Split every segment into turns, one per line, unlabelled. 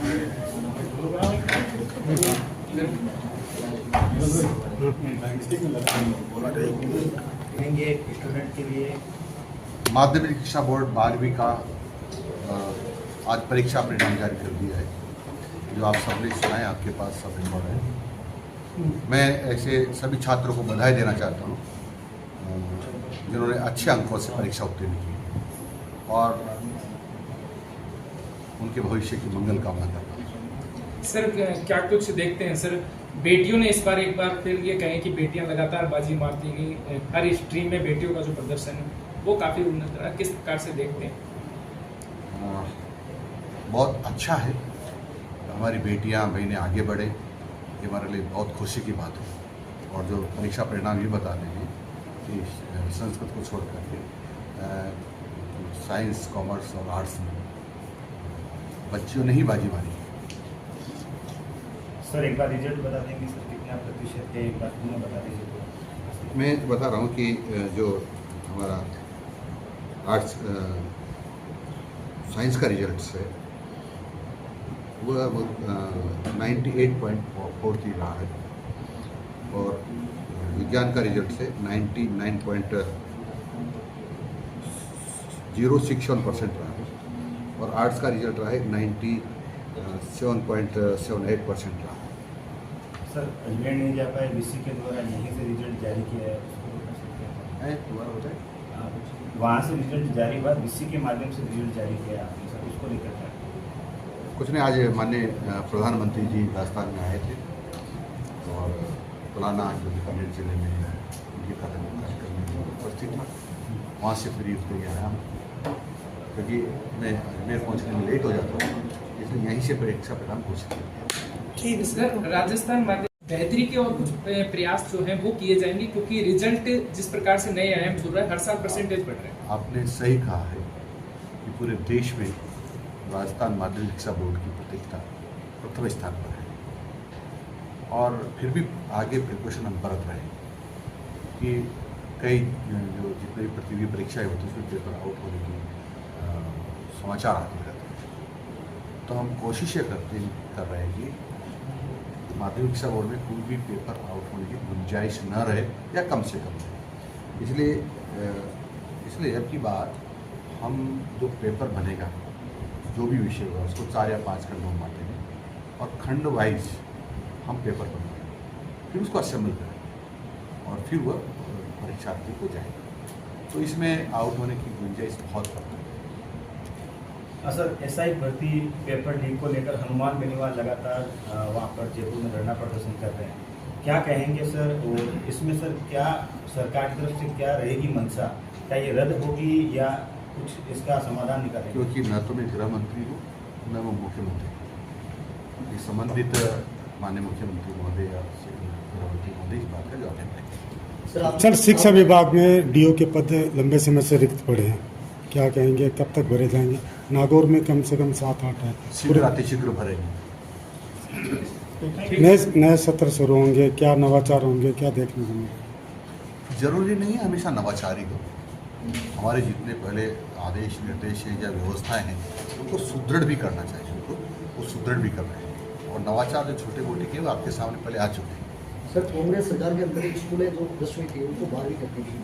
Student के लिए
माध्यमिक शिक्षा बोर्ड 12वीं का आज परीक्षा परिणाम जारी कर दिया है, जो आप सबने सुना है, आपके पास सब रिकॉर्ड है। मैं ऐसे सभी छात्रों को बधाई देना चाहता हूँ जिन्होंने अच्छे अंकों से परीक्षा उत्तीर्ण की और उनके भविष्य की मंगल कामना करता हूँ।
सर क्या कुछ देखते हैं सर, बेटियों ने इस बार एक बार फिर ये कहें कि बेटियां लगातार बाजी मारती गई, हर स्ट्रीम में बेटियों का जो प्रदर्शन है वो काफ़ी उन्नत रहा, किस प्रकार से देखते हैं?
बहुत अच्छा है, हमारी बेटियां बहनें आगे बढ़े, ये हमारे लिए बहुत खुशी की बात है। और जो परीक्षा परिणाम ये बताते हैं कि संस्कृत को छोड़ करके साइंस, कॉमर्स और आर्ट्स में बच्चियों ने ही बाजी मारी।
सर एक बार रिजल्ट बता देंगे सर, कितना प्रतिशत है, एक बार पुनः बता दीजिए।
मैं बता रहा हूँ कि जो हमारा आर्ट्स साइंस का रिजल्ट है वो 98.43 रहा है और विज्ञान का रिजल्ट से 99.061% रहा है और आर्ट्स का रिजल्ट रहा है 97.78% रहा है।
सर अजमेर नहीं जा पाए, बीसी के द्वारा यहीं से रिजल्ट जारी किया है,
दोबारा बताएं।
वहाँ से रिजल्ट जारी हुआ, बीसी के माध्यम से रिजल्ट जारी किया आपने सर, उसको लेकर क्या?
कुछ नहीं, आज माननीय प्रधानमंत्री जी राजस्थान में आए थे और फलाना जो बीकानेर जिले में उनके कार्यक्रम में उपस्थित था, वहाँ से फ्री होते गया आया, क्योंकि मैं अजमेर पहुँचने में लेट हो जाता हूँ, इसलिए यहीं से परीक्षा परिणाम घोषित किया।
ठीक है सर, राजस्थान माध्यमिक बेहतरी के और कुछ प्रयास जो हैं वो किए जाएंगे, क्योंकि रिजल्ट जिस प्रकार से नए आयाम जुड़ रहा है, हर साल परसेंटेज बढ़ रहा है।
आपने सही कहा है कि पूरे देश में राजस्थान माध्यमिक शिक्षा बोर्ड की प्रतिष्ठा प्रथम स्थान पर है और फिर भी आगे प्रिकॉशन हम बरत रहे हैं कि कई जो जितने भी प्रतियोगी परीक्षाएं होती हैं उसमें पेपर आउट होने की समाचार आते रहते हैं। तो हम कोशिशें कर रहे हैं कि माध्यमिक शिक्षा बोर्ड में कोई भी पेपर आउट होने की गुंजाइश न रहे या कम से कम रहे। इसलिए अब की बात हम जो पेपर बनेगा, जो भी विषय होगा, उसको 4 या 5 खंडों में बांटेंगे और खंड वाइज हम पेपर बनाएंगे, फिर उसको असेंबल करेंगे और फिर वह परीक्षार्थी को जाएगा। तो इसमें आउट होने की गुंजाइश बहुत कम है।
सर एसआई भर्ती पेपर लीक को लेकर हनुमान बेनीवाल लगातार वहाँ पर जयपुर में धरना प्रदर्शन कर रहे हैं, क्या कहेंगे सर? और इसमें सर क्या सरकार की तरफ से क्या रहेगी मंशा, क्या ये रद्द होगी या कुछ इसका समाधान निकालेंगे?
क्योंकि न तो मैं गृह मंत्री हूँ न मैं मुख्यमंत्री, संबंधित माननीय मुख्यमंत्री महोदय या गृह मंत्री महोदय इस बात का जवाब देंगे।
सर शिक्षा विभाग में डीओ के पद लंबे समय से रिक्त पड़े हैं, क्या कहेंगे, कब तक भरे जाएंगे? नागौर में कम से कम 7-8 है,
शीघ्र भरेंगे।
नए सत्र शुरू होंगे, क्या नवाचार होंगे, क्या देखने को मिलेगा?
जरूरी नहीं है हमेशा नवाचारी हो, हमारे जितने पहले आदेश निर्देश या व्यवस्थाएं हैं उनको सुदृढ़ भी करना चाहिए, उनको वो सुदृढ़ भी कर रहे हैं और नवाचार जो छोटे मोटे के वो आपके सामने पहले आ चुके हैं।
सर कांग्रेस सरकार के अंदर स्कूलें जो 10वीं थी उनको 12वीं कर दी थी,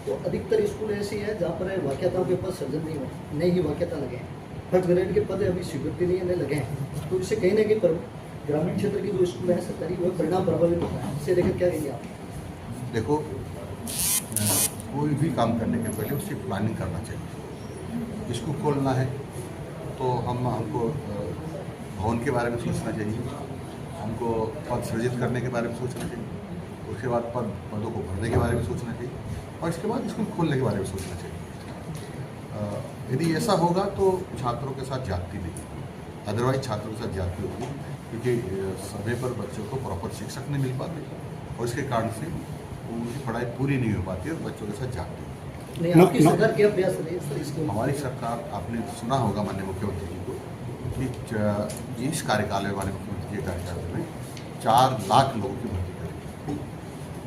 तो अधिकतर स्कूल ऐसी है जहाँ पर वाक्यताओं के पद सर्जन नहीं हुआ, नए ही वाक्यता लगे हैं, फर्स्ट ग्रेड के पद अभी स्वीकृति नहीं है, नए लगे हैं। तो इससे कहीं ना कहीं पर ग्रामीण क्षेत्र की जो स्कूल है सरकारी वो परिणाम प्रभावित होता है, इससे लेकर क्या कहेंगे आप?
देखो, कोई भी काम करने के पहले उसकी प्लानिंग करना चाहिए। स्कूल खोलना है तो हमको भवन के बारे में सोचना चाहिए, हमको पद सृजित करने के बारे में सोचना चाहिए, उसके बाद पदों को भरने के बारे में सोचना चाहिए और इसके बाद स्कूल खोलने के बारे में सोचना चाहिए। यदि ऐसा होगा तो छात्रों के साथ जाती नहीं, अदरवाइज छात्रों के साथ जाती होगी, क्योंकि समय पर बच्चों को प्रॉपर शिक्षक नहीं मिल पाते और इसके कारण से उनकी पढ़ाई पूरी नहीं हो पाती और बच्चों के साथ जाती है।
आपकी सरकार क्या प्रयास कर रही है सर इसको?
हमारी सरकार, आपने सुना होगा माननीय मुख्यमंत्री जी को कि इस कार्यकाल में माननीय मुख्यमंत्री के कार्यकाल में 4 लाख लोगों की भर्ती करेंगे।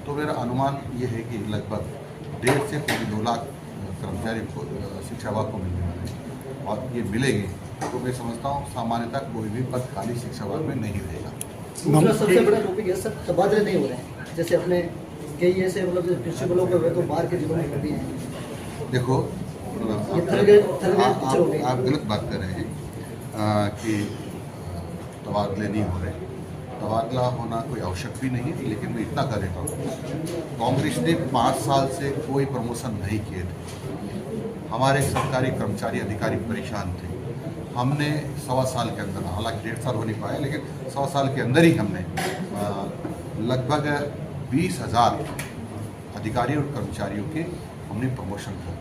तो मेरा अनुमान ये है कि लगभग 1.5 से 2 लाख कर्मचारी शिक्षा विभाग को मिलने वाले हैं और ये मिलेंगे तो मैं समझता हूँ सामान्यतः कोई भी पद खाली शिक्षा विभाग में नहीं रहेगा।
दूसरा सबसे बड़ा टॉपिक है सर, तबादले नहीं हो रहे हैं। जैसे अपने कई ऐसे मतलब प्रिंसिपलों को हुए तो बाहर के जिलों में होती हैं।
देखो
ये थर्ड ग्रेड टीचर हो गए।
आप गलत बात कर रहे हैं कि तबादले नहीं हो रहे। तबादला होना कोई आवश्यक भी नहीं है, लेकिन मैं इतना कर देता हूँ, कांग्रेस ने 5 साल से कोई प्रमोशन नहीं किए थे। हमारे सरकारी कर्मचारी अधिकारी परेशान थे। हमने 1.25 साल के अंदर, हालांकि 1.5 साल हो नहीं पाया, लेकिन 1.25 साल के अंदर ही हमने लगभग 20,000 अधिकारी और कर्मचारियों के हमने प्रमोशन किया।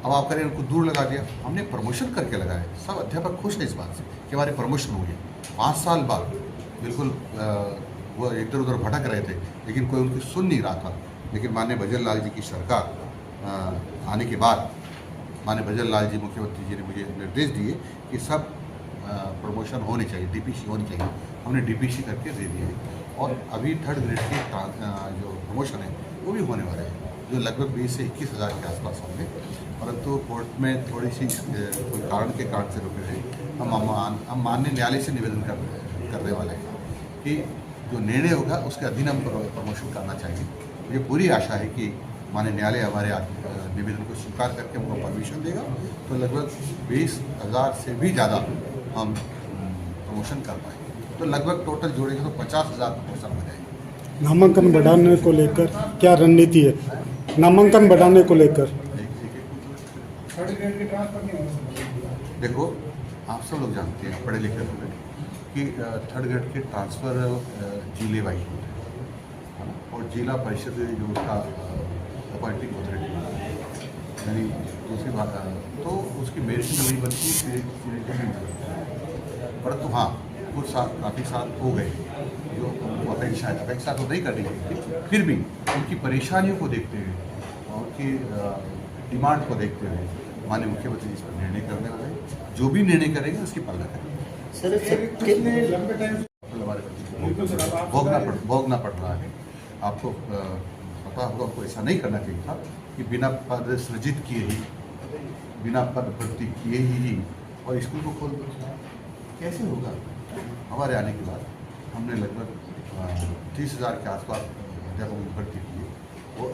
अब आप करें उनको दूर लगा दिया, हमने प्रमोशन करके लगाया। सब अध्यापक खुश हैं इस बात से कि हमारे प्रमोशन हो गए। 5 साल बाद बिल्कुल वो इधर उधर भटक रहे थे, लेकिन कोई उनकी सुन नहीं रहा था। लेकिन माननीय भजन लाल जी की सरकार आने के बाद माननीय भजन लाल जी मुख्यमंत्री जी ने मुझे निर्देश दिए कि सब प्रमोशन होनी चाहिए, डीपीसी होनी चाहिए। हमने डीपीसी करके दे दिए और अभी 3rd ग्रेड के जो प्रमोशन है वो भी होने वाले हैं, जो लगभग 20 से 21 हज़ार के आसपास होंगे। परंतु कोर्ट में थोड़ी सी कोई कारण से रुके हैं। हम माननीय न्यायालय से निवेदन करने वाले हैं कि जो निर्णय होगा उसके अधीन हम प्रमोशन करना चाहिए। मुझे पूरी आशा है कि माननीय न्यायालय हमारे निवेदन को स्वीकार करके हमको परमिशन देगा, तो लगभग 20,000 से भी ज़्यादा हम प्रमोशन कर पाएंगे। तो लगभग टोटल जोड़ेंगे तो 50,000 प्रमोशन हो जाएंगे।
नामांकन बढ़ाने को लेकर क्या रणनीति है? नामांकन बढ़ाने को लेकर
देखो, आप सब लोग जानते हैं, पढ़े लिखे लोग, कि 3rd ग्रेड के ट्रांसफ़र जिले वाइज होते हैं और जिला परिषद जो उसका अपॉइंटिंग अथॉरिटी यानी दूसरी बात, तो उसकी मेरिट नहीं बनती, परंतु हाँ कुछ साल काफ़ी साल हो गए जो अपेक्षा तो नहीं करनी चाहिए, फिर भी उनकी परेशानियों को देखते हुए और उनकी डिमांड को देखते हुए माननीय मुख्यमंत्री इस पर निर्णय करने वाले हैं। जो भी निर्णय करेंगे उसकी पालना करेंगे।
सर कितने लंबे टाइम
भोगना पड़ रहा है। आपको पता होगा, आपको ऐसा नहीं करना चाहिए था कि बिना पद सृजित किए ही, बिना पद भर्ती किए ही और स्कूल को खोल दो। कैसे होगा? हमारे आने के बाद हमने लगभग 30,000 के आसपास अध्यापकों की भर्ती की। वो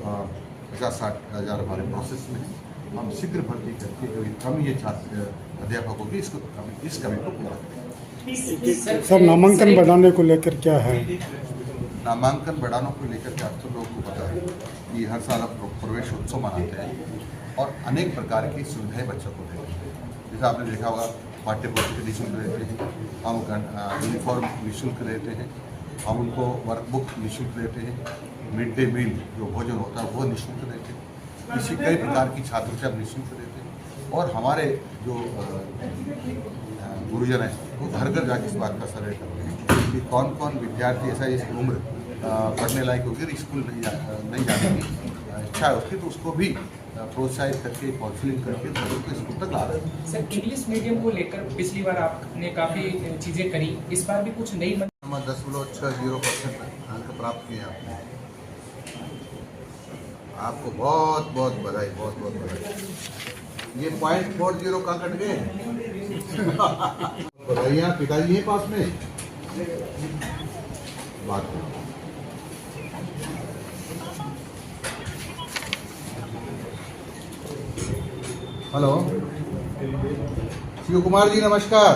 50-60 हज़ार हमारे प्रोसेस में है। हम शीघ्र भर्ती करके जो कम ये छात्र अध्यापकों की इस कमी को पूरा करें।
सर, नामांकन बढ़ाने को लेकर क्या है?
नामांकन बढ़ाने को लेकर के आप सब लोगों को पता है कि हर साल हम प्रवेश उत्सव मनाते हैं और अनेक प्रकार की सुविधाएं बच्चों को देते हैं। जैसे आपने देखा होगा, पाठ्य पुस्तक निःशुल्क देते हैं, हम यूनिफॉर्म निःशुल्क देते हैं, हम उनको वर्कबुक निःशुल्क देते हैं, मिड डे मील जो भोजन होता है वो निःशुल्क देते हैं। इसी कई प्रकार की छात्रवृत्ति हम निःशुल्क देते हैं और हमारे जो गुरुजन हैं वो घर घर जाके इस बात का सर्वे करते हैं कि कौन कौन विद्यार्थी ऐसा जिसकी उम्र पढ़ने लायक होगी, स्कूल नहीं जाने की इच्छा है उसकी, तो उसको भी प्रोत्साहित करके काउंसलिंग करके तो स्कूल तक ला रहे हैं।
सर, इंग्लिश मीडियम को लेकर पिछली बार आपने काफ़ी चीज़ें करी, इस बार भी कुछ नई
10.60% अंक प्राप्त किए आपने। आपको बहुत बहुत बधाई, बहुत बहुत बधाई। ये 0.40 कहाँ कट गए? बधाइयाँ पिताजी हैं पास में। बात हेलो शिव कुमार जी, नमस्कार।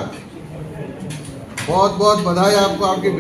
बहुत बहुत बधाई आपको आपके